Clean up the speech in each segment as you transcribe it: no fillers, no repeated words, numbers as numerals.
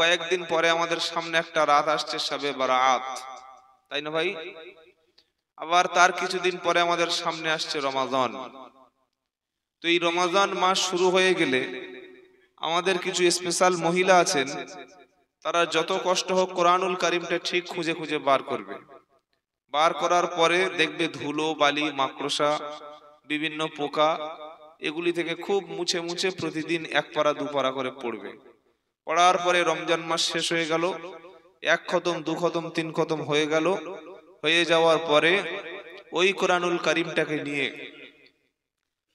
কয়েকদিন পরে আমাদের সামনে একটা রাত আসছে শবে বারাত, তাই না ভাই? আবার তার কিছুদিন পরে আমাদের সামনে আসছে রমাজান। তো এই রমাজান মাস শুরু হয়ে গেলে আমাদের কিছু স্পেশাল মহিলা আছেন, তারা যত কষ্ট হোক কোরআনুল কারিমটা ঠিক খুঁজে খুঁজে বার করবে। বার করার পরে দেখবে ধুলো বালি মাকড়সা বিভিন্ন পোকা এগুলি থেকে খুব মুছে মুছে প্রতিদিন এক পারা দু পারা করে পড়বে। পড়ার পরে রমজান মাস শেষ হয়ে গেল, এক খতম দু খতম তিন খতম হয়ে গেল। হয়ে যাওয়ার পরে ওই কোরআনুল কারিমটাকে নিয়ে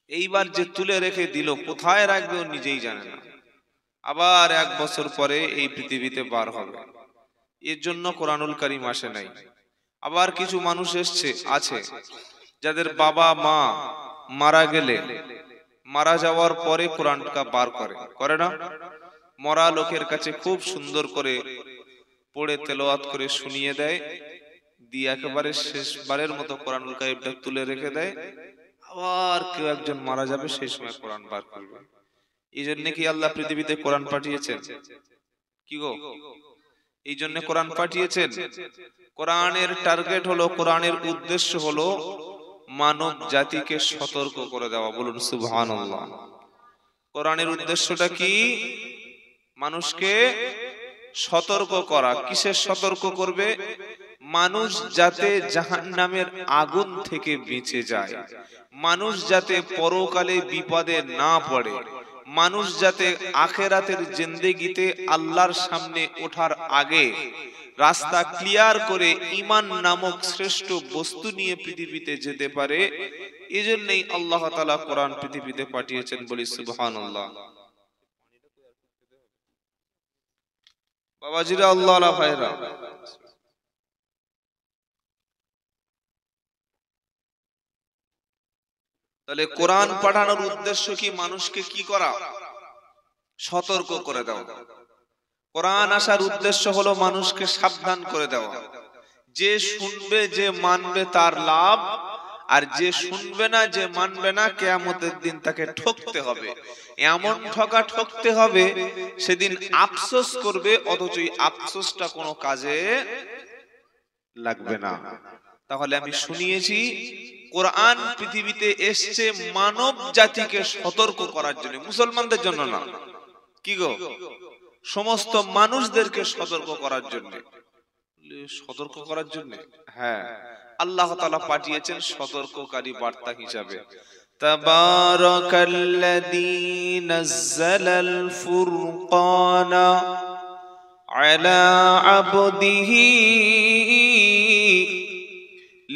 এইবার যে তুলে রেখে দিল, কোথায় রাখবে ও নিজেই জানে না। আবার এক বছর পরে এই পৃথিবীতে বার হবে, এর জন্য কোরআনুল কারিম আসে নাই। আবার কিছু মানুষ আছে যাদের বাবা মা মারা গেলে, মারা যাওয়ার পরে কোরআনটা বার করে না? মরা লোকের কাছে খুব সুন্দর করে পড়ে তেলাওয়াত করে শুনিয়ে দেয়, দিয়ে একেবারে শেষবারের মতো কোরআনুল কারিমটা তুলে রেখে দেয়। আবার কেউ একজন মারা যাবে, সেই সময় কোরআন বার করবে। এই জন্য কি আল্লাহ পৃথিবীতে কোরআন পাঠিয়েছেন? কি গো, এই জন্য কোরআন পাঠিয়েছেন। কোরআনের টার্গেট হলো, কোরআনের উদ্দেশ্য হলো মানব জাতিকে সতর্ক করে দেওয়া। বলুন সুবহানাল্লাহ। কোরআনের উদ্দেশ্যটা কি? মানুষকে সতর্ক করা। কিসের সতর্ক করবে? মানুষ যাতে জাহান্নামের আগুন থেকে বেঁচে যায়, মানুষ যাতে পরকালে বিপদে না পড়ে, মানুষ যাতে আখেরাতের জিন্দেগিতে আল্লাহর সামনে ওঠার আগে রাস্তা ক্লিয়ার করে ঈমান নামক শ্রেষ্ঠ বস্তু নিয়ে পৃথিবীতে যেতে পারে। এজন্যই আল্লাহ তাআলা কোরআন পৃথিবীতে পাঠিয়েছেন। বলি সুবহানাল্লাহ। বাবাজিরা, আল্লাহ ভাইরা, তাহলে কোরআন পাঠানোর উদ্দেশ্য কি? মানুষকে কি করা? সতর্ক করে দেওয়া। কোরআন আসার উদ্দেশ্য হলো মানুষকে সাবধান করে দেওয়া। যে শুনবে যে মানবে তার লাভ, আর যে শুনবে না যে মানবে না কিয়ামতের দিন তাকে ঠকতে হবে। এমন ঠকতে হবে সেদিন আফসোস করবে, অথচ এই আফসোসটা কোনো কাজে লাগবে না। তাহলে আমি শুনিয়েছি কোরআন পৃথিবীতে এসেছে মানব জাতিকে সতর্ক করার জন্য, মুসলমানদের জন্য না। কি গো, সমস্ত মানুষদেরকে সতর্ক করার জন্য। সতর্ক করার জন্য, হ্যাঁ, আল্লাহ তাআলা পাঠিয়েছেন সতর্ককারী বার্তা হিসাবে। তাবারাকাল্লাযী নাযালাল ফুরকানা আলা আবদিহি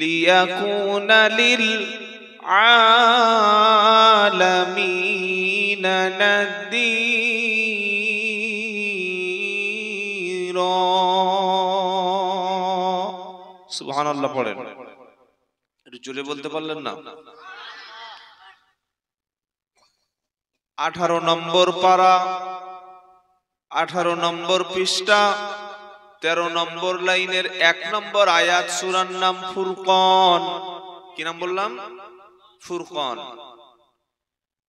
লিয়াকুনা লিল আলামিনা নাযীরা। সুবহানাল্লাহ পড়েন। একটু জোরে বলতে পারলেন না? 18 নম্বর পারা, 18 নম্বর পৃষ্ঠা, 13 নম্বর লাইনের 1 নম্বর আয়াত। সূরার নাম ফুরকান। কি নাম বললাম? ফুরকান।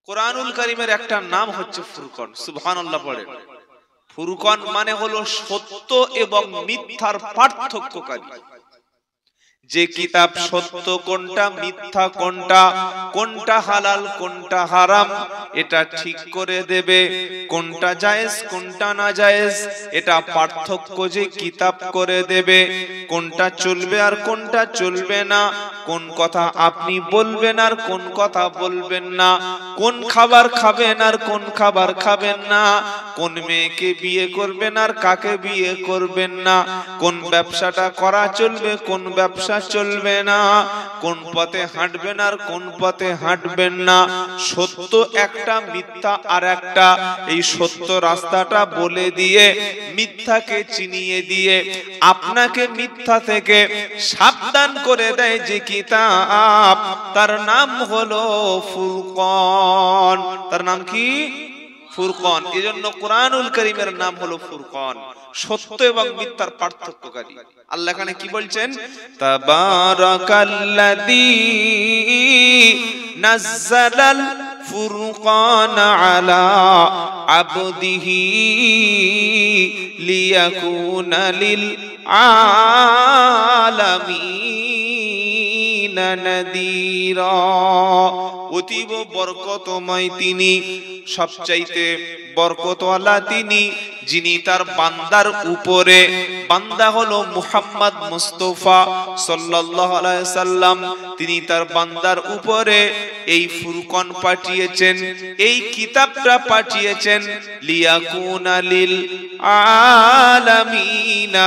কোরআনুল কারীমের একটা নাম হচ্ছে ফুরকান। সুবহানাল্লাহ পড়েন। ফুরকান মানে হলো সত্য এবং মিথ্যার পার্থক্যকারী। যে কিতাব সত্য কোনটা মিথ্যা কোনটা, কোনটা হালাল কোনটা হারাম এটা ঠিক করে দেবে, কোনটা জায়েজ কোনটা না জায়েজ এটা পার্থক্য যে কিতাব করে দেবে, কোনটা চলবে আর কোনটা চলবে না, কোন কথা আপনি বলবেন আর কোন কথা বলবেন না, কোন খাবার খাবেন আর কোন খাবার খাবেন না, কোন মেয়েকে বিয়ে করবেন আর কাকে বিয়ে করবেন না, কোন ব্যবসাটা করা চলবে কোন ব্যবসা চলবে না, কোন পথে হাঁটবেন আর কোন পথে হাঁটবেন না। সত্য একটা মিথ্যা আর একটা, এই সত্য রাস্তাটা বলে দিয়ে মিথ্যাকে চিনিয়ে দিয়ে আপনাকে মিথ্যা থেকে সাবধান করে দেয় যে কিতাব, তার নাম হলো ফুরকান। তার নাম কি? ফুরকান। এজন্য কোরআনুল কারীমের নাম হলো ফুরকান, সত্য এবং মিথ্যার পার্থক্যকারী। আল্লাহ এখানে কি বলছেন? তাবারাকাল্লাযী নাযালাল ফুরকান আলা আবদিহি লিয়াকুনা লিল আলামিন নাদিরা। অতীব বরকতময় তিনি, সবচাইতে বরকতওয়ালা তিনি, যিনি তার বান্দার উপরে, বান্দা হলো মুহাম্মদ মুস্তাফা সাল্লাল্লাহু আলাইহি সাল্লাম, তিনি তার বান্দার উপরে এই ফুরকান পাঠিয়েছেন, এই কিতাবটা পাঠিয়েছেন, লিয়াকুনা লিল আলামিনা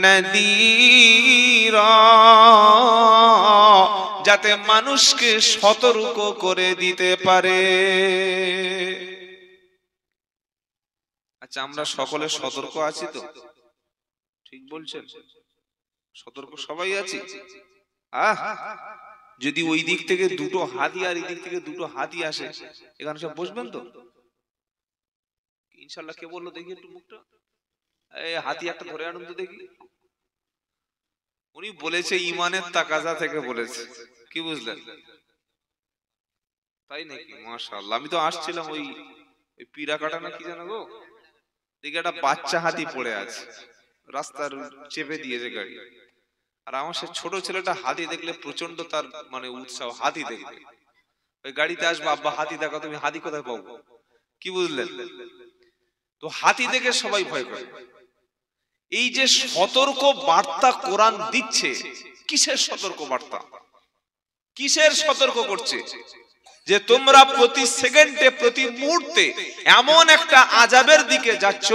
নাদিরা, যাতে মানুষকে সতর্ক করে দিতে পারে। আচ্ছা, আমরা সকলে সতর্ক আছি তো? ঠিক বলছেন? সতর্ক সবাই আছি? যদি ওই দিক থেকে দুটো হাতি আর এই দিক থেকে দুটো হাতি আসে, এখানে সব বসবেন তো ইনশাল্লাহ? কে বললো দেখি একটু মুখটা? এই হাতি একটা ধরে আনুন তো দেখি। উনি বলেছে ইমানের তাকাজা থেকে বলেছে, কি বুঝলেন? তাই নাকি? মাশাআল্লাহ। আমি তো আসছিলাম ওই পিরা কাটা না কি জানো গো, দেখি একটা বাচ্চা হাতি পড়ে আছে, রাস্তার চেপে দিয়েছে গাড়ি। আর আমার সে ছোট ছেলেটা হাতি দেখলে প্রচন্ড তার মানে উৎসাহ, হাতি দেখবে। ওই গাড়িতে আসবে, আব্বা হাতি দেখো, তুমি হাতি কোথায় পাবো, কি বুঝলেন? তো হাতি দেখে সবাই ভয় করে। এই যে সতর্ক বার্তা কোরআন দিচ্ছে, কিসের সতর্ক বার্তা? কিসের সতর্ক করছে? যে তোমরা প্রতি সেকেন্ডে, প্রতি মুহূর্তে এমন একটা আযাবের দিকে যাচ্ছ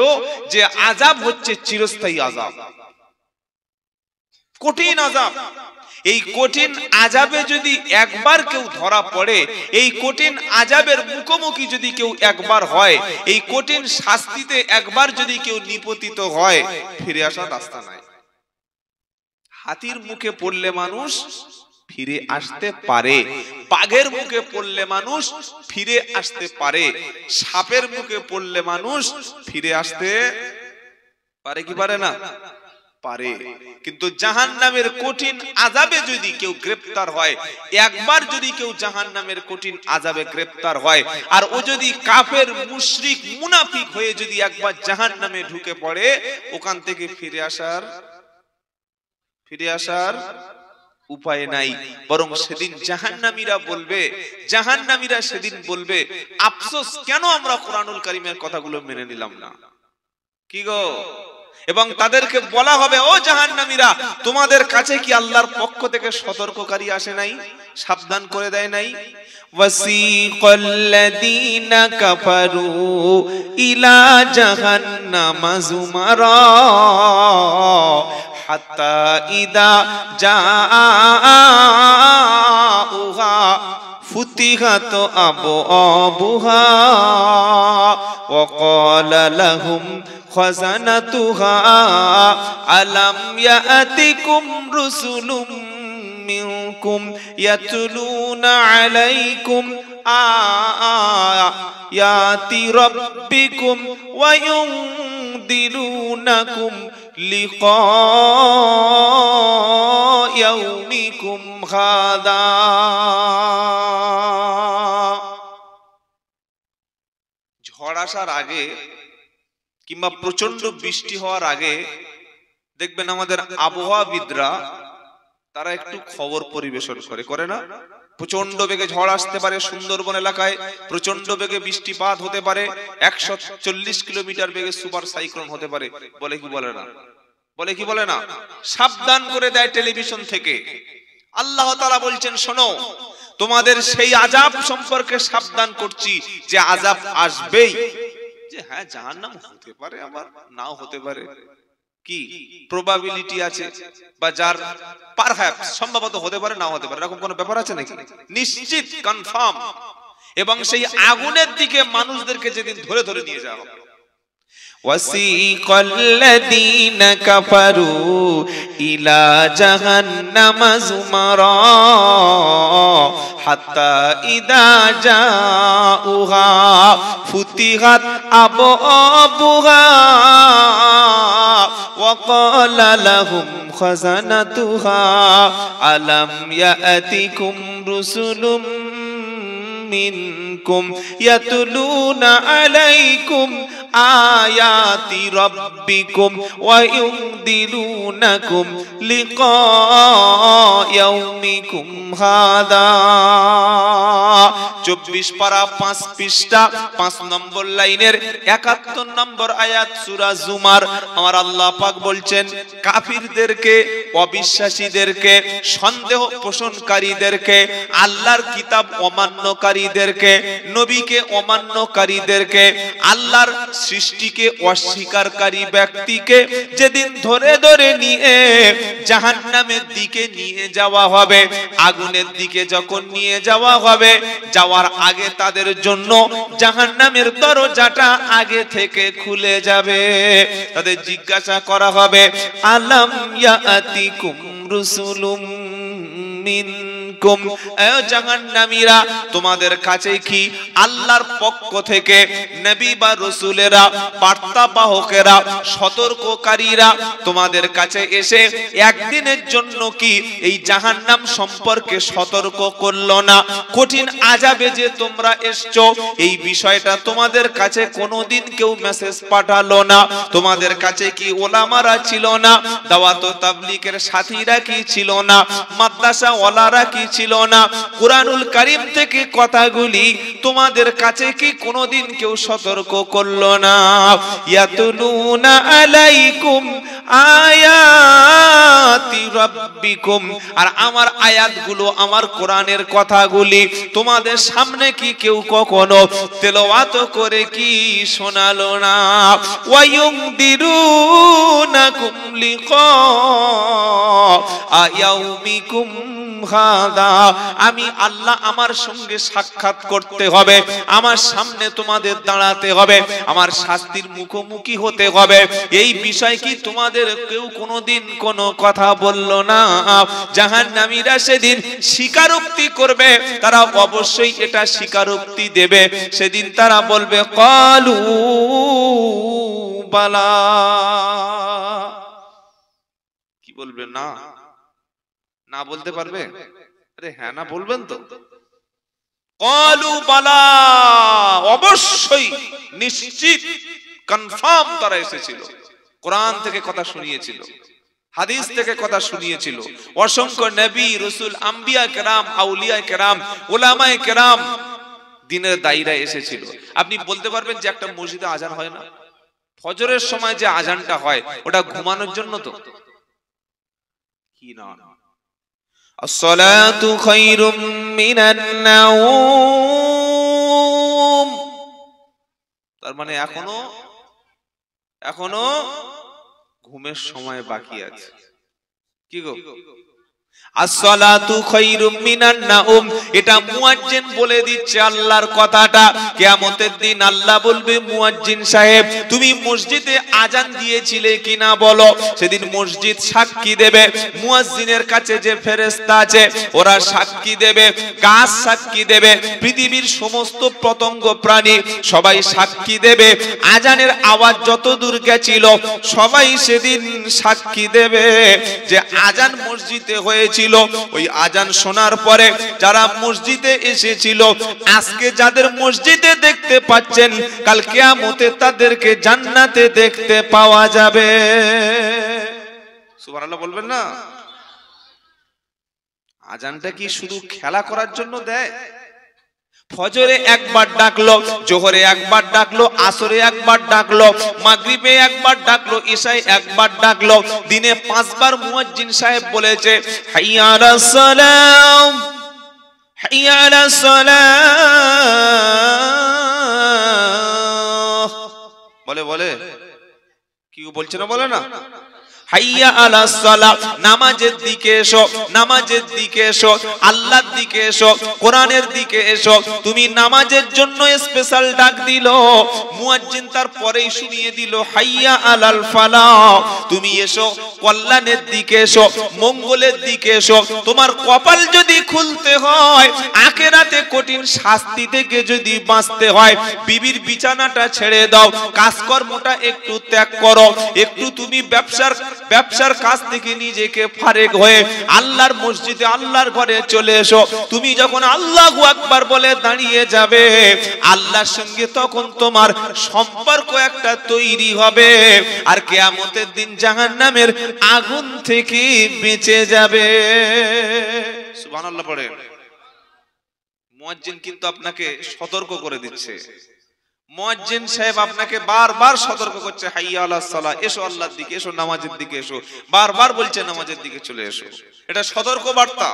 যে আযাব হচ্ছে চিরস্থায়ী আযাব, কঠিন আযাব। এই কঠিন আযাবে যদি একবার কেউ ধরা পড়ে, এই কঠিন আযাবের মুখোমুখি যদি কেউ একবার হয়, এই কঠিন শাস্তিতে একবার যদি কেউ নিপতিত হয়, ফিরে আসার রাস্তা নাই। হাতির মুখে পড়লে মানুষ ফিরে আসতে পারে, বাঘের মুখে পড়লে মানুষ ফিরে আসতে পারে, সাপের মুখে পড়লে মানুষ ফিরে আসতে পারে কি পারে না? পারে। কিন্তু জাহান্নামের কঠিন আযাবে যদি কেউ গ্রেফতার হয়, একবার যদি কেউ জাহান্নামের কঠিন আযাবে গ্রেফতার হয়, আর ও যদি কাফের, মুশরিক, মুনাফিক হয়ে যদি একবার জাহান্নামে ঢুকে পড়ে, ওখান থেকে ফিরে আসার উপায় নাই। বরং সেদিন জাহান্নামীরা সেদিন বলবে, আফসোস, কেন আমরা কোরআনুল কারীমের কথাগুলো মেনে নিলাম না, কি গো? এবং তাদেরকে বলা হবে, ও জাহান্নামীরা, তোমাদের কাছে কি আল্লাহর পক্ষ থেকে সতর্ককারী আসে নাই, সাবধান করে দেয় নাই? ওয়াসিকাল্লাযীনা কাফারু ইলা জাহান্নামা যুমারা হাত্তা ইদা জাআউহা ফুতিহাত আবওয়াবুহা ওয়া ক্বালা লাহুম খাযানাতুহা আলাম ইয়াতিকুম রুসুলুম মিনকুম ইয়াতলুনা আলাইকুম আয়াতি রাব্বিকুম ওয়া ইউনদিরুনাকুম লিকা ইয়াউমিকুম হাদা। ঝড় আসার আগে কিংবা প্রচন্ড বৃষ্টি হওয়ার আগে দেখবেন আমাদের আবহাওয়াবিদরা তারা একটু খবর পরিবেশন করে না? প্রচন্ড বেগে ঝড় আসতে পারে সুন্দরবন এলাকায়, প্রচন্ড বেগে বৃষ্টিপাত হতে পারে, 140 কিলোমিটার বেগে সুপার সাইক্লোন হতে পারে, বলে কি বলে না? বলে কি বলে না? সাবধান করে দেয় টেলিভিশন থেকে। আল্লাহ তাআলা বলছেন, শোনো, তোমাদের সেই আযাব সম্পর্কে সাবধান করছি যে আযাব আসবেই। যে হ্যাঁ, জাহান্নাম হতে পারে, আবার নাও হতে পারে, কি প্রবাবিলিটি আছে, বা যার পারহ্যাপস সম্ভবত হতে পারে, নাও হতে পারে, এরকম কোনো ব্যাপার আছে নাকি? নিশ্চিত, কনফার্ম। এবং সেই আগুনের দিকে মানুষদেরকে যেদিন ধরে ধরে নিয়ে যাওয়া হবে। ওয়াসিকাল্লাযীনা কাফারু ইলা জাহান্নামা যুমারা হাত্তা ইদা জাউহা ফুতিহাত আবওয়াবুহা ওয়া ক্বালা লাহুম খাযানাতুহা আলাম ইয়াতিকুম রুসুলুম মিনকুম ইয়াতলুনা আলাইকুম আয়াতি রাব্বিকুম ওয়া ইউনদিরুনাকুম লিকা ইয়াউমিকুম হাদা। 24 পারা 5 পৃষ্ঠা 5 নম্বর লাইনের 71 নম্বর আয়াত সূরা জুমার। আমার আল্লাহ পাক বলছেন কাফিরদেরকে, অবিশ্বাসীদেরকে, সন্দেহ পোষণকারীদেরকে, আল্লাহর কিতাব অমান্যকারীদেরকে, নবীকে অমান্যকারীদেরকে, আল্লাহর সৃষ্টিকে অস্বীকারকারী ব্যক্তিকে যেদিন ধরে ধরে নিয়ে জাহান্নামের দিকে নিয়ে যাওয়া হবে, আগুনের দিকে যখন নিয়ে যাওয়া হবে, যাওয়ার আগে তাদের জন্য জাহান্নামের দরজাটা আগে থেকে খুলে যাবে। তাদের জিজ্ঞাসা করা হবে আলাম ইয়াতিকুম রুসুলুম মিনকুম, জাহান্নামীরা তোমাদের কাছে কি আল্লাহর পক্ষ থেকে নবী বা রাসূলেরা, বার্তাবাহকেরা, সতর্ককারীরা তোমাদের কাছে এসে একদিনের জন্য কি এই জাহান্নাম সম্পর্কে সতর্ক করলো না? কঠিন আযাবে যে তোমরা এসছো এই বিষয়টা তোমাদের কাছে কোনোদিন কেউ মেসেজ পাঠালো না? তোমাদের কাছে কি ওলামারা ছিল না? দাওয়াত ও তাবলীগের সাথীরা কি ছিল না? মাদ্রাসা ওয়ালারা কি ছিল না? কুরআনুল কারীম থেকে কথাগুলি তোমাদের কাছে কি কোনোদিন কেউ সতর্ক করলো না? ইয়াতুলুনা আলাইকুম আয়াতি রাব্বিকুম, আর আমার আয়াতগুলো, আমার কোরআনের কথাগুলি তোমাদের সামনে কি কেউ কখনো তেলাওয়াত করে কি শোনালো না? ওয়া ইউনদিরুনাকুম লিকা ইয়াউমিকুম হাদা, আমি আল্লাহ আমার সঙ্গে সাক্ষাৎ করতে হবে, আমার সামনে তোমাদের দাঁড়াতে হবে, আমার শাস্তির মুখোমুখি হতে হবে, এই বিষয় কি তোমাদের কেউ কোনোদিন কোনো কথা বলল না? জাহান্নামীরা সেদিন স্বীকারোক্তি করবে, তারা অবশ্যই এটা স্বীকারোক্তি দেবে। সেদিন তারা বলবে ক্বালু বালা, কি বলবে? না, না বলতে পারবে? আরে হ্যাঁ না বলবেন তো? ক্বালু বালা, অবশ্যই, নিশ্চিত, কনফার্ম তারা এসেছিল, কোরআন থেকে কথা শুনিয়েছিল, হাদিস থেকে কথা শুনিয়েছিল, অসংখ্য নবী, রাসূল, আম্বিয়া কেরাম, আউলিয়া কেরাম, উলামায়ে কেরাম দ্বীনের দায়ীরা এসেছিল। আপনি বলতে পারবেন যে একটা মসজিদে আজান হয় না? ফজরের সময় যে আজানটা হয় ওটা ঘুমানোর জন্য তো? কি না, আসসালাতু খায়রুম মিনান নাওম, তার মানে এখনো ঘুমের সময় বাকি আছে। কি গো? আসসালাতু খায়রুম মিনান নাওম, এটা মুয়াজ্জিন বলে দিচ্ছে আল্লাহর কথাটা। কিয়ামতের দিন আল্লাহ বলবে মুয়াজ্জিন সাহেব তুমি মসজিদে আজান দিয়েছিলে কিনা বলো। সেদিন মসজিদ সাক্ষী দেবে, মুয়াজ্জিনের কাছে যে ফেরেশতা আছে ওরা সাক্ষী দেবে, গাছ সাক্ষী দেবে, পৃথিবীর সমস্ত পতঙ্গ প্রাণী সবাই সাক্ষী দেবে। আজানের আওয়াজ যত দূর গেছিল সবাই সেদিন সাক্ষী দেবে যে আজান মসজিদে হয়েছিল। ওই আজান শোনার পরে যারা মসজিদে এসেছিল, আজকে যাদের মসজিদে দেখতে পাচ্ছেন, কাল কিয়ামতে তাদেরকে জান্নাতে দেখতে পাওয়া যাবে। সুবহানাল্লাহ বলবেন না? আজানটা কি শুধু খেলা করার জন্য দেয়? ফজরে একবার ডাকলো, জোহরে একবার ডাকলো, আসরে একবার ডাকলো, মাগরিবে একবার ডাকলো, ইশায় একবার ডাকলো, দিনে 5 বার মুয়াজ্জিন সাহেব বলেছে হাইয়া আলাস সালাম, হাইয়া আলাস সালাহ, বলে কি বলছে না? বলে না? হাইয়া আলাস সালাহ, নামাজের দিকে এসো, নামাজের দিকে এসো, আল্লাহর দিকে এসো, কোরআনের দিকে এসো। তুমি নামাজের জন্য স্পেশাল ডাক দিল, মুয়াজ্জিন তার পরেই শুনিয়ে দিল হাইয়া আলাল ফালাহ, তুমি এসো কল্যাণের দিকে এসো, মঙ্গলের দিকে এসো। তোমার কপাল যদি খুলতে হয়, আখিরাতে কঠিন শাস্তি থেকে যদি বাঁচতে হয়, বিবির বিছানাটা ছেড়ে দাও, কাজকর্মটা একটু ত্যাগ করো, একটু তুমি ব্যবসার কাজ থেকে নিজেকে ফারেক হয়ে আল্লাহর মসজিদে আল্লাহর ঘরে চলে এসো। তুমি যখন আল্লাহু আকবার বলে দাঁড়িয়ে যাবে, আল্লাহর সঙ্গে তখন তোমার সম্পর্ক একটা তৈরি হবে, আর কিয়ামতের দিন জাহান্নামের আগুন থেকে বেঁচে যাবে। সুবহানাল্লাহ পড়েন। মুয়াজ্জিন কিন্তু আপনাকে সতর্ক করে দিচ্ছে। মুয়াজ্জিন সাহেব আপনাকে বারবার সতর্ক করছে, হাইয়া আলাস সালাহ, এসো আল্লাহর দিকে, এসো নামাজের দিকে এসো, বারবার বলছে নামাজের দিকে চলে এসো। এটা সতর্ক বার্তা।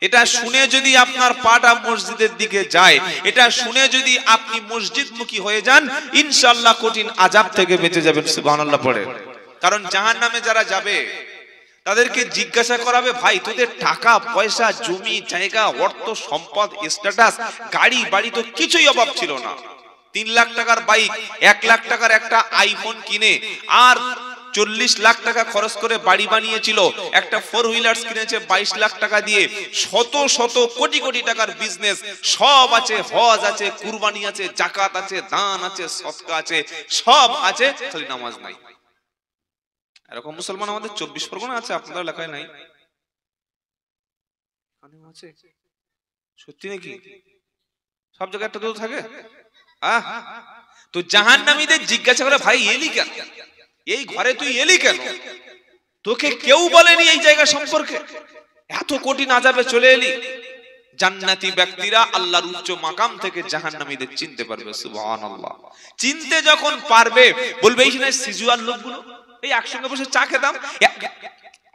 এটা শুনে যদি আপনার পাটা মসজিদের দিকে যায়, এটা শুনে যদি আপনি মসজিদমুখী হয়ে যান, ইনশাআল্লাহ কঠিন আযাব থেকে বেঁচে যাবেন। সুবহানাল্লাহ পড়ে। কারণ জাহান্নামে যারা যাবে তাদেরকে জিজ্ঞাসা করাবে, ভাই তোদের টাকা পয়সা, জমি জায়গা, অর্থ সম্পদ, স্ট্যাটাস, গাড়ি বাড়ি তো কিছুই অভাব ছিল না। 3 লাখ টাকার বাইক, 1 লাখ টাকার একটা আইফোন কিনে, আর 40 লাখ টাকা খরচ করে বাড়ি বানিয়েছিল, একটা 4 হুইলার্স কিনেছে 22 লাখ টাকা দিয়ে, শত শত কোটি কোটি টাকার বিজনেস সব আছে, হজ আছে, কুরবানি আছে, যাকাত আছে, দান আছে, সদকা আছে, সব আছে, খালি নামাজ নাই। এরকম মুসলমান আমাদের 24 পরগনা আছে, আপনাদের এলাকায় নাই? আছে সত্যি নাকি? সব জায়গায় একটা দোষ থাকে। তো জাহান্নামীদের জিজ্ঞাসা করে, ভাই এলি কেন, এই ঘরে তুই এলি কেন? তোকে কেউ বলেনি এই জায়গা সম্পর্কে, এত কঠিন আযাবে চলে এলি? জান্নাতি ব্যক্তিরা আল্লাহর উচ্চ মাকাম থেকে জাহান্নামীদের চিনতে পারবে। সুবহানাল্লাহ। চিনতে যখন পারবে, বলবে এই সময় সিজুয়ার লোকগুলো, এই একসঙ্গে বসে চা খেতাম,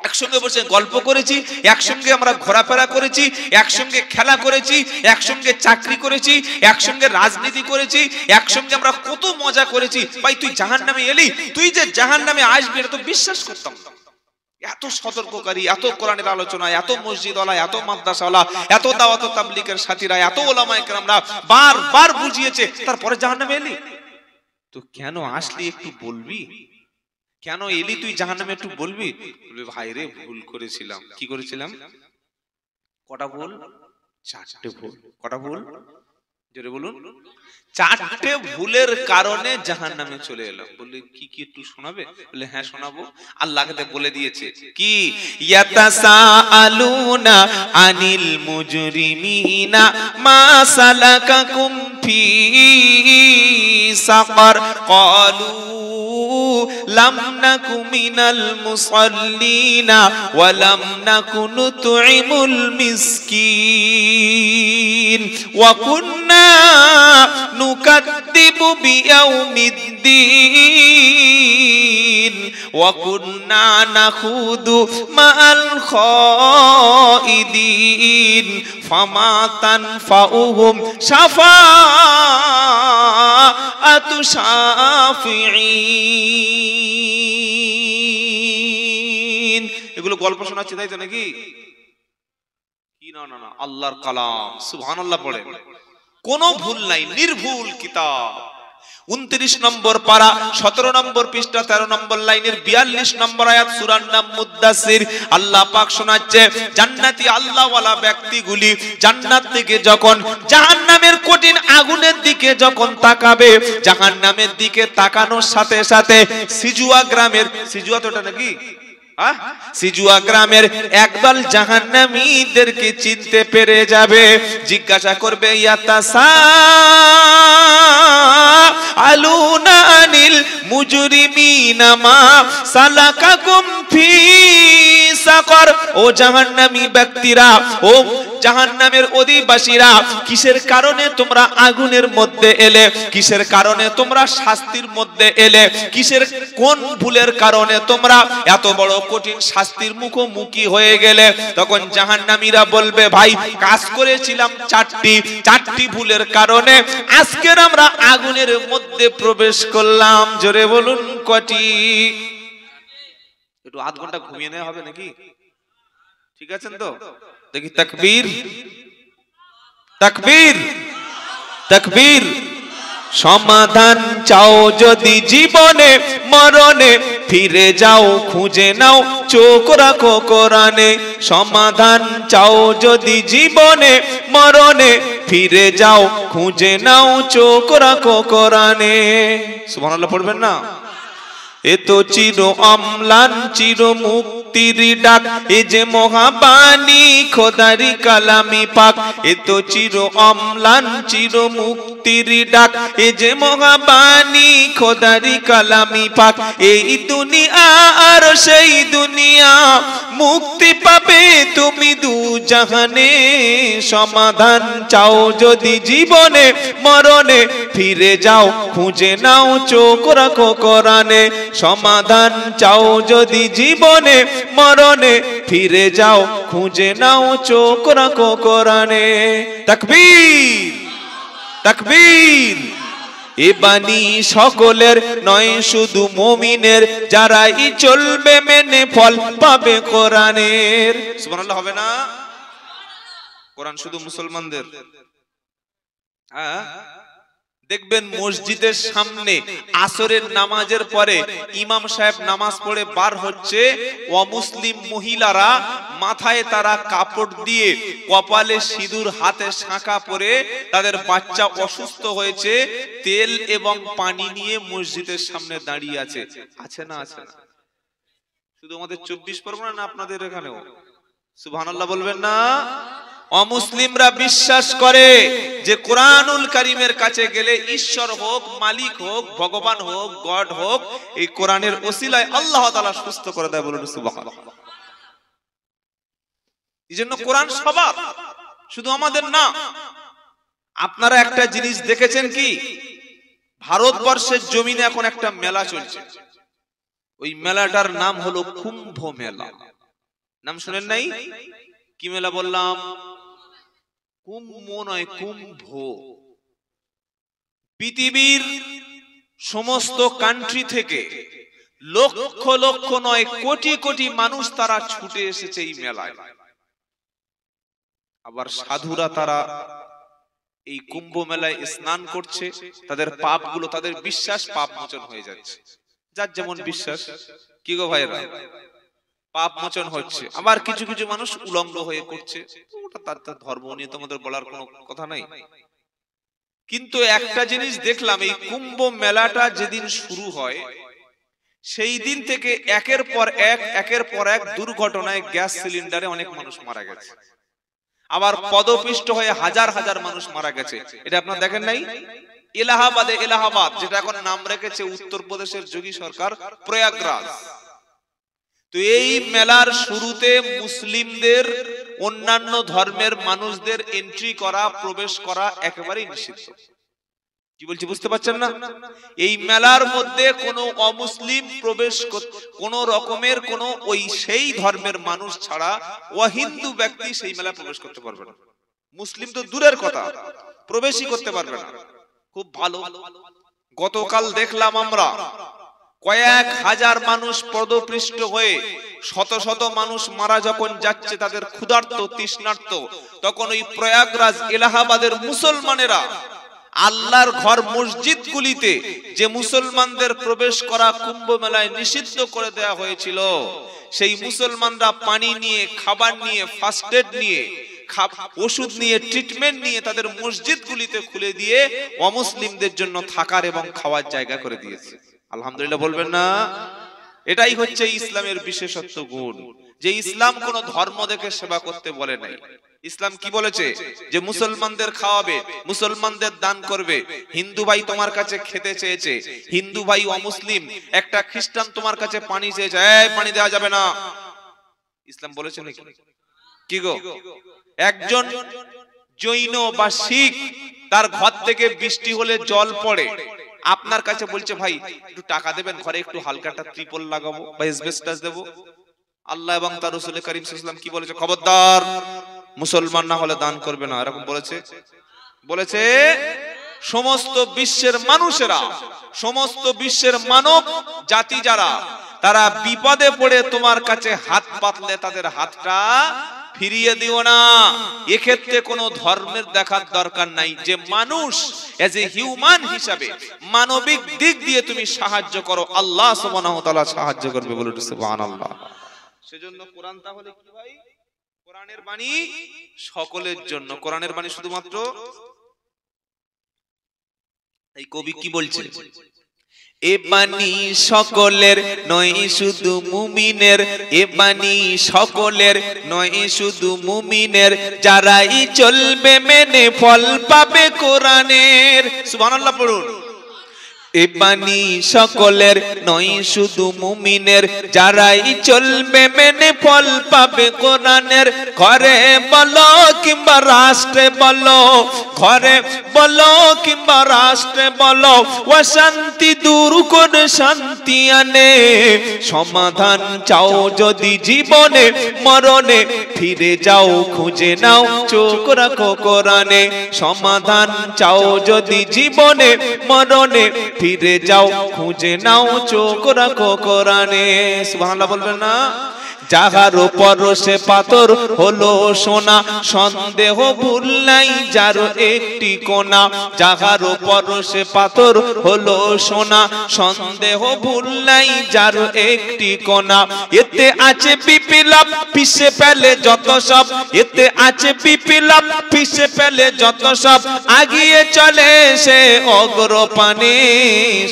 একসঙ্গে বসে গল্প করেছি, একসঙ্গে আমরা ঘোরাফেরা করেছি, একসঙ্গে খেলা করেছি, একসঙ্গে চাকরি করেছি, একসঙ্গে রাজনীতি করেছি, একসঙ্গে আমরা কত মজা করেছি। ভাই তুই জাহান্নামে এলি, তুই যে জাহান্নামে আসবি এটা তো বিশ্বাস করতাম না। এত সতর্ককারী, এত কোরআনের আলোচনা, এত মসজিদওয়ালা, এত মাদ্রাসাওয়ালা, এত দাওয়াত ও তাবলীগের সাথীরা, এত উলামায়ে কেরামরা বারবার বুঝিয়েছে, তারপরে জাহান্নামে এলি। তো কেন আসলি একটু বলবি? কেন এলি তুই জাহান্নামে একটু বলবি? বলবি ভাই রে ভুল করেছিলাম। কি করেছিলাম? কটা ভুল? 4টে ভুল। কটা ভুল? জোরে বলুন। 4টে ভুলের কারণে জাহান্নামে চলে এলাম। বললে কি কি একটু শোনাবে? বলে হ্যাঁ শোনাবো। আল্লাহকে বলে দিয়েছে কি, ইয়াতাসাআলুনা আনিল মুজরিমিনা মা সালাকাকুম ফি সাকার ক্বালু লাম নাকু মিনাল মুসাল্লিনা ওয়া লাম নাকু নুতঈমুল মিসকিন ওয়া কুন্না নুকাদ্দিবু বিয়াউমিদ্দিন ওয়া কুন্না নাখুদু মা'আল খাইদিন ফামা তানফাউহুম শাফাআতু শাফিঈন। এগুলো গল্প শোনাচ্ছি তাই তো নাকি? কি না না না, আল্লাহর কালাম। সুবহানাল্লাহ পড়ে। কোনো ভুল নাই, নির্ভুল কিতাব। 29 নম্বর পারা, 17 নম্বর পৃষ্ঠা, 13 নম্বর লাইনের 42 নম্বর আয়াত, সূরার নাম মুদ্দাসির। আল্লাহ পাক শোনাচ্ছে, জান্নাতি আল্লাহওয়ালা ব্যক্তিগুলি জান্নাত থেকে যখন জাহান্নামের কঠিন আগুনের দিকে যখন তাকাবে, জাহান্নামের দিকে তাকানোর সাথে সাথে সিজুয়া গ্রামের, সিজুয়া তো এটা নাকি? সিজুয়া গ্রামের একদল জাহান্নামীদেরকে চিনতে পেরে যাবে। জিজ্ঞাসা করবে, ইয়াতাসাআলুনা আনিল মুজরিমিনা মা সালাকাকুম ফি সাকার। ও জাহান্নামী ব্যক্তিরা, ও জাহান্নামের অধিবাসীরা, কিসের কারণে তোমরা আগুনের মধ্যে এলে? কিসের কারণে তোমরা শাস্তির মধ্যে এলে? কিসের কোন ভুলের কারণে তোমরা এত বড় কঠিন শাস্তির মুখোমুখি হয়ে গেলে? তখন জাহান্নামীরা বলবে, ভাই কাজ করেছিলাম 4টি ভুলের কারণে আজকের আমরা আগুনের মধ্যে প্রবেশ করলাম। জোরে বলুন কটি? একটু আধ ঘন্টা ঘুমিয়ে নেওয়া হবে নাকি? ঠিক আছেন তো? দেখি তাকবীর, তাকবীর, তাকবীর। সমাধান চাও যদি জীবনে মরণে, ফিরে যাও খুঁজে নাও চোখ রাখো কোরআনে। সমাধান চাও যদি জীবনে মরণে, ফিরে যাও খুঁজে নাও চোখ রাখো কোরআনে। সুবহানাল্লাহ পড়বেন না? এ তো চির অম্লান চির মুক্তির ডাক, এ যে মহাবাণী খোদারি কালামি পাক। এ তো চির অম্লান চির মুক্তির ডাক, এ যে মহাবাণী খোদারি কালামি পাক। এই দুনিয়া আর সেই দুনিয়া, মুক্তি পাবে তুমি দু জাহানে। সমাধান চাও যদি জীবনে মরণে, ফিরে যাও খুঁজে নাও চোখ রাখো কোরআনে। সমাধান চাও যদি জীবনে মরণে, ফিরে যাও খুঁজে নাও চোখ রাখো কোরআনে। তাকবীর তাকবীর। এ বাণী সকলের নয় শুধু মুমিনের, যারাই চলবে মেনে ফল পাবে কোরআনের। সুবহানাল্লাহ হবে না? কোরআন শুধু মুসলমানদের? হ্যাঁ, দেখবেন মসজিদের সামনে আসরের নামাজের পরে ইমাম সাহেব নামাজ পড়ে বার হচ্ছে, অমুসলিম মহিলারা মাথায় তারা কাপড় দিয়ে, কপালে সিঁদুর, হাতে শাঁখা পরে, তাদের বাচ্চা অসুস্থ হয়েছে, তেল এবং পানি নিয়ে মসজিদের সামনে দাঁড়িয়ে আছে। আছে না? আছে না? শুধু আমাদের 24 পরগনা না আপনাদের এখানেও? সুবহানাল্লাহ বলবেন না? অমুসলিমরা বিশ্বাস করে যে কোরআনুল কারীমের কাছে গেলে ঈশ্বর হোক, মালিক হোক, ভগবান হোক, গড হোক, এই কোরআনের ওসিলায় আল্লাহ তাআলা সুস্থ করে দেয়। বলুন সুবহানাল্লাহ। এইজন্য কোরআন সবার, শুধু আমাদের না। আপনারা একটা জিনিস দেখেছেন কি, ভারতবর্ষের জমিনে এখন একটা মেলা চলছে। ওই মেলাটার নাম হলো কুম্ভ মেলা। নাম শুনেন নাই? কি মেলা বললাম? কুম্ভ নয়, কুম্ভ। পৃথিবীর সমস্ত কান্ট্রি থেকে লক্ষ লক্ষ নয়, কোটি কোটি মানুষ তারা ছুটে এসেছে এই মেলায়। আবার সাধুরা তারা এই কুম্ভ মেলায় স্নান করছে, তাদের পাপগুলো, তাদের বিশ্বাস পাপ মোচন হয়ে যাচ্ছে। যার যেমন বিশ্বাস। কি গো ভাইরা? পাপ মোচন হচ্ছে। আবার কিছু কিছু মানুষ উলঙ্গ হয়ে করছে, ওটা তার তার ধর্ম নিয়ে তোমাদের বলার কোনো কথা নাই। কিন্তু একটা জিনিস দেখলাম, এই কুম্ভ মেলাটা যেদিন শুরু হয় সেই দিন থেকে একের পর এক দুর্ঘটনায় গ্যাস সিলিন্ডারে অনেক মানুষ মারা গেছে। আবার পদপিষ্ট হয়ে হাজার হাজার মানুষ মারা গেছে। এটা আপনারা দেখেন নাই? এলাহাবাদ, যেটা এখন নাম রেখেছে উত্তরপ্রদেশের যোগী সরকার, প্রয়াগরাজ। তো এই মেলার শুরুতে মুসলিমদের, অন্যান্য ধর্মের মানুষদের এন্ট্রি করা, প্রবেশ করা একেবারেই নিষিদ্ধ। কি বলছি বুঝতে পারছেন না? এই মেলার মধ্যে কোনো অমুসলিম প্রবেশ, কোন রকমের কোন ওই সেই ধর্মের মানুষ ছাড়া অহিন্দু ব্যক্তি সেই মেলায় প্রবেশ করতে পারবে না। মুসলিম তো দূরের কথা, প্রবেশই করতে পারবে না। খুব ভালো। গতকাল দেখলাম আমরা কয়েক হাজার মানুষ পদপৃষ্ট হয়ে, শত শত মানুষ মারা যখন যাচ্ছে, তাদের ক্ষুধার্ত তৃষ্ণার্ত, তখন ওই প্রয়াগরাজ, এলাহাবাদের মুসলমানেরা আল্লাহর ঘর মসজিদগুলিতে যে মুসলমানদের প্রবেশ করা কুম্ভ মেলায় নিষিদ্ধ করে দেওয়া হয়েছিল, সেই মুসলমানরা পানি নিয়ে, খাবার নিয়ে, ফার্স্ট এড নিয়ে, ওষুধ নিয়ে, ট্রিটমেন্ট নিয়ে তাদের মসজিদগুলিতে খুলে দিয়ে অমুসলিমদের জন্য থাকার এবং খাওয়ার জায়গা করে দিয়েছে। আলহামদুলিল্লাহ বলবেন না? এটাই হচ্ছে ইসলামের বিশেষত্ব গুণ, যে ইসলাম কোন ধর্ম দেখে সেবা করতে বলে নাই। ইসলাম কি বলেছে? যে মুসলমানদের খাওয়াবে, মুসলমানদের দান করবে। হিন্দু ভাই তোমার কাছে খেতে চেয়েছে, হিন্দু ভাই অমুসলিম, একটা খ্রিস্টান তোমার কাছে পানি চেয়েছে, এই পানি দেওয়া যাবে না। ইসলাম বলেছে নাকি? কি গো? একজন জৈন বা শিখ, তার ঘর থেকে বৃষ্টি হলে জল পড়ে, আপনার কাছে বলছে ভাই একটু টাকা দেবেন, ঘরে একটু হালকাটা ত্রিপল লাগাবো বা এসবেস্টাস দেবো। আল্লাহ এবং তার রাসূল করিম সাল্লাল্লাহু আলাইহি ওয়াসাল্লাম কি বলেছে? খবরদার, মুসলমান না হলে দান করবে না। এরকম বলেছে সমস্ত বিশ্বের মানুষেরা, সমস্ত বিশ্বের মানব জাতি যারা, তারা বিপদে পড়ে তোমার কাছে হাত পাতলে তাদের হাতটা ফিরিয়ে দিও না। এক্ষেত্রে কোনো ধর্মের দেখার দরকার নাই। যে মানুষ এজ এ হিউম্যান হিসাবে মানবিক দিক দিয়ে তুমি সাহায্য করো, আল্লাহ সুবহানাহু ওয়া তাআলা সাহায্য করবে। বলে সুবহানাল্লাহ। সেজন্য কোরআন তাহলে কি ভাই? কোরআনের বাণী সকলের জন্য। কোরআনের বাণী শুধুমাত্র এই কবি কি বলছে? এ বাণী সকলের নয় শুধু মুমিনের, এ বাণী সকলের নয় শুধু মুমিনের, যারাই চলবে মেনে ফল পাবে কোরআনের। সুবহানাল্লাহ পড়ুন। এ বাণী সকলের নয় শুধু মুমিনের, যারাই চলবে মেনে ফল পাবে কোরআনের। ঘরে বলো কিংবা রাষ্ট্রে বলো, ঘরে বলো কিংবা রাষ্ট্রে বলো, অশান্তি দূর করে শান্তি আনে। সমাধান চাও যদি জীবনে মরণে, ফিরে যাও খুঁজে নাও চোখ রাখো কোরআনে। সমাধান চাও যদি জীবনে মরণে, ফিরে যাও খুঁজে নাও চোখ রাখো কোরআনে। সুবহানাল্লাহ বলবেন না? যাহার পরশে পাথর হলো সোনা, সন্দেহ ভুল নাই যার একটি কোনা। যাহার পরশে পাথর হলো সোনা, সন্দেহ ভুল নাই যার একটি কোনা। এতে আছে বিপ্লব পিছে ফেলে যত সব, এতে আছে বিপ্লব পিছে ফেলে যত সব, আগিয়ে চলে সে অগ্রপানে।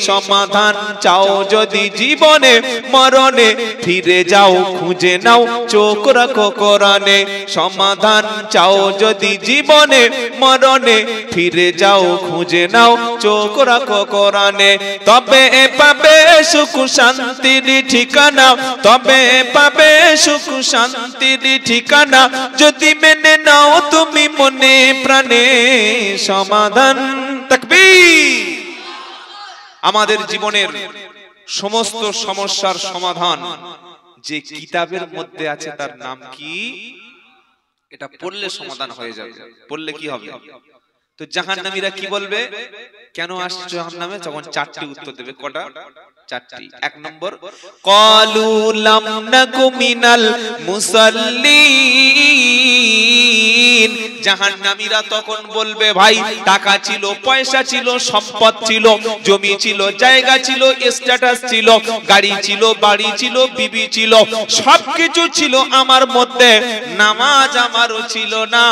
সমাধান চাও যদি জীবনে মরণে, ফিরে যাও খুঁজে নাও চোখ রাখো কোরআনে। সমাধান চাও যদি জীবনে মরণে, ফিরে যাও খুঁজে নাও চোখ রাখো কোরআনে। তবে পাবে সুখ শান্তির ঠিকানা, তবে পাবে সুখ শান্তির ঠিকানা, যদি মেনে নাও তুমি মনে প্রাণে। সমাধান তাকবীর। আমাদের জীবনের সমস্ত সমস্যার সমাধান যে কিতাবের মধ্যে আছে তার নাম কি? এটা পড়লে সমাধান হয়ে যাবে। পড়লে কি হবে? তো জাহান্নামীরা কি বলবে? কেন আসছো জাহান্নামে? তখন চারটি উত্তর দেবে। কটা? চারটি। এক নম্বর, ক্বালু লাম নাকু মিনাল মুসাল্লিন। জাহান্নামীরা তখন বলবে, ভাই টাকা ছিল, পয়সা ছিল, সম্পদ ছিল, জমি ছিল, জায়গা ছিল, স্ট্যাটাস ছিল, গাড়ি ছিল, বাড়ি ছিল, বিবি ছিল, সবকিছু ছিল আমার মধ্যে, নামাজ আমারও ছিল না,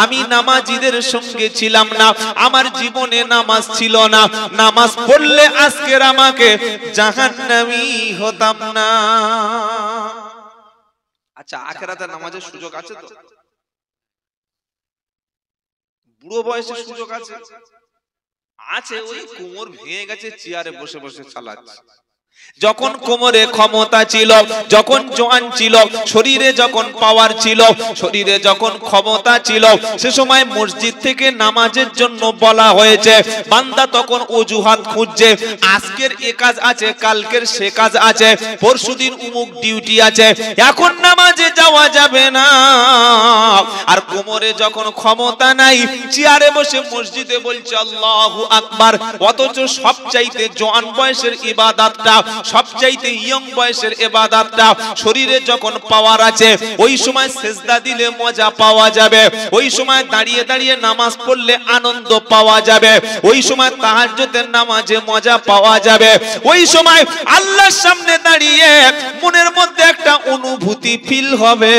আমি নামাজীদের সঙ্গে ছিলাম না, আমার জীবনে নামাজ ছিল না, নামাজ পড়লে আজকের আমাকে জাহান্নামী হতাম না। আচ্ছা, আখিরাতে নামাজের সুযোগ আছে তো? বুড়ো বয়সে সুযোগ আছে? আছে, ওই কোমর ভেঙে গেছে, চেয়ারে বসে বসে চালাচ্ছে। যখন কোমরে ক্ষমতা ছিল, যখন জোয়ান ছিল, শরীরে যখন পাওয়ার ছিল, শরীরে যখন ক্ষমতা ছিল, সে সময় মসজিদ থেকে নামাজের জন্য বলা হয়েছে। বান্দা তখন অজুহাত খুঁজছে, আজকের এ কাজ আছে, কালকের সে কাজ আছে, পরশুদিন উমুক ডিউটি আছে, এখন নামাজে যাওয়া যাবে না। আর কোমরে যখন ক্ষমতা নাই, চেয়ারে বসে মসজিদে বলছে আল্লাহু আকবার, অথচ সবচাইতে জোয়ান বয়সের ইবাদতটা, সবচাইতে ইয়ং বয়সের ইবাদতটা, শরীরে যখন পাওয়ার আছে, ওই সময় সিজদা দিলে মজা পাওয়া যাবে, ওই সময় দাঁড়িয়ে দাঁড়িয়ে নামাজ পড়লে আনন্দ পাওয়া যাবে, ওই সময় তাহাজ্জুদের নামাজে মজা পাওয়া যাবে, ওই সময় আল্লাহর সামনে দাঁড়িয়ে মনের মধ্যে একটা অনুভূতি ফিল হবে।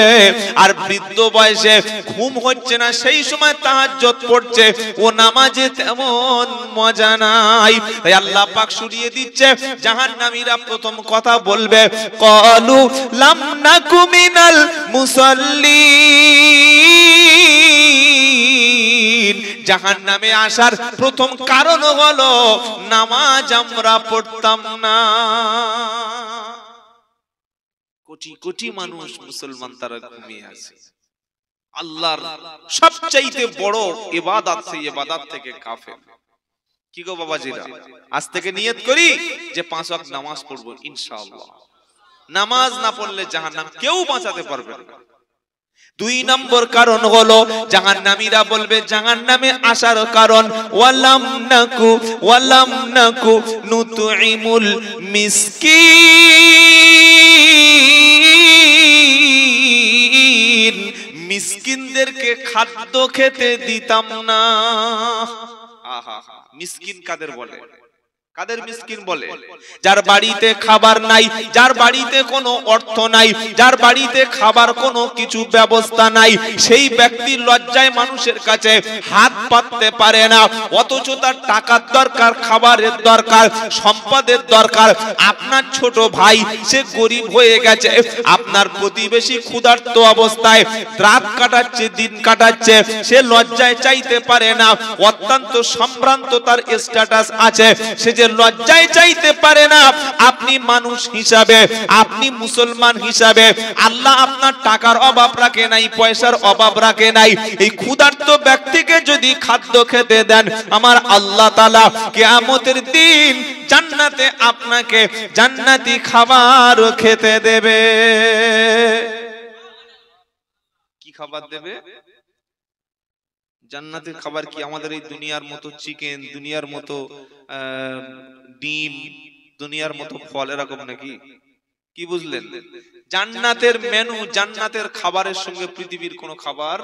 আর বৃদ্ধ বয়সে ঘুম হচ্ছে না, সেই সময় তাহাজ্জুদ পড়ছে, ও নামাজে তেমন মজা নাই। তাই আল্লাহ পাক শুনিয়ে দিচ্ছে, জাহান্নামীরা প্রথম কথা বলবে, ক্বালু লাম নাকু মিনাল মুসাল্লিন। জাহান্নামে আসার প্রথম কারণ হলো নামাজ আমরা পড়তাম না। কোটি কোটি মানুষ মুসলমান, তারা ঘুমিয়ে আছে। আল্লাহর সবচাইতে বড় ইবাদত, সেই ইবাদত থেকে কাফের। কি গো বাবাজিরা, আজ থেকে নিয়ত করি যে 5 ওয়াক্ত নামাজ পড়বো ইনশাআল্লাহ। নামাজ না পড়লে জাহান্নাম কেউ বাঁচাতে পারবে না। 2 নম্বর কারণ হলো, জাহান্নামীরা বলবে জাহান্নামে আসার কারণ, ওয়ালাম নাকু নুতইমুল মিসকিন। মিসকিনদেরকে খাদ্য খেতে দিতাম না। মিসকিন কাদের বলে? কাদের মিসকিন বলে? যার বাড়িতে খাবার নাই, যার বাড়িতে কোনো অর্থ নাই, যার বাড়িতে খাবার কোনো কিছু ব্যবস্থা নাই, সেই ব্যক্তি লজ্জায় মানুষের কাছে হাত পাততে পারে না, অথচ তার টাকার দরকার, খাবারের দরকার, সম্পদের দরকার। আপনার ছোট ভাই সে গরিব হয়ে গেছে, আপনার প্রতিবেশী ক্ষুধার্ত অবস্থায় রাত কাটাচ্ছে, দিন কাটাচ্ছে, সে লজ্জায় চাইতে পারে না, অত্যন্ত সম্ভ্রান্ত তার স্ট্যাটাস আছে, সে যে লজ্জায় চাইতে পারে না। আপনি মানুষ হিসাবে, আপনি মুসলমান হিসাবে, আল্লাহ আপনার টাকার অভাব রাখে নাই, পয়সার অভাব রাখে নাই, এই ক্ষুধার্ত ব্যক্তিকে যদি খাদ্য খেতে দেন, আমার আল্লাহ তাআলা কিয়ামতের দিন জান্নাতে আপনাকে জান্নাতি খাবার খেতে দেবে। কি খাবার দেবে? জান্নাতের খাবার। কি আমাদের এই দুনিয়ার মতো চিকেন, দুনিয়ার মতো ডিম, দুনিয়ার মতো ফল এরকম নাকি? কি বুঝলেন? জান্নাতের মেনু, জান্নাতের খাবারের সঙ্গে পৃথিবীর কোন খাবার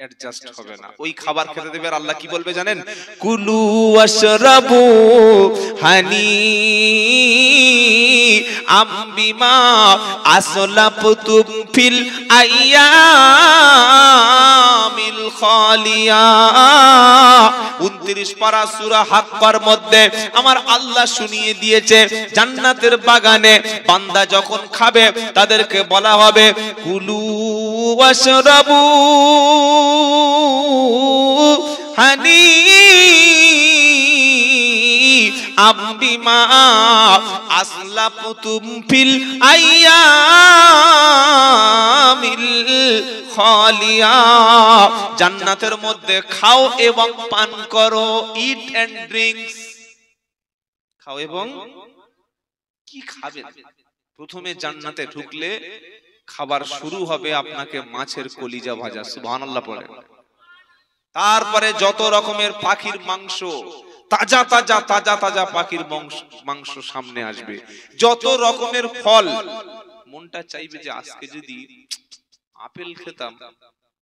অ্যাডজাস্ট হবে না। ওই খাবার খেতে দেবে। আর আল্লাহ কি বলবে জানেন? কুলু ওয়াশরাবু হানি আমবিমা আসলাফতুম ফিল আইয়ামিল খালিয়া। 29 পারা সূরা হাক্কার মধ্যে আমার আল্লাহ শুনিয়ে দিয়েছে, জান্নাতের বাগানে বান্দা যখন খাবে তাদেরকে বলা হবে কুলু ওয়াশরাবু হানি আবিমা আসলাফতুম ফিল আইয়ামিল খালিয়া। জান্নাতের মধ্যে খাও এবং পান করো, ইট এন্ড ড্রিঙ্কস। খাও এবং কি খাবেন? প্রথমে জান্নাতে ঢুকলে খাবার শুরু হবে আপনাকে মাছের কলিজা ভাজা, সুবহানাল্লাহ পড়ে। তারপরে যত রকমের পাখির মাংস, তাজা তাজা তাজা তাজা পাখির মাংস সামনে আসবে, যত রকমের ফল। মনটা চাইবে যে আজকে যদি আপেল খেতাম,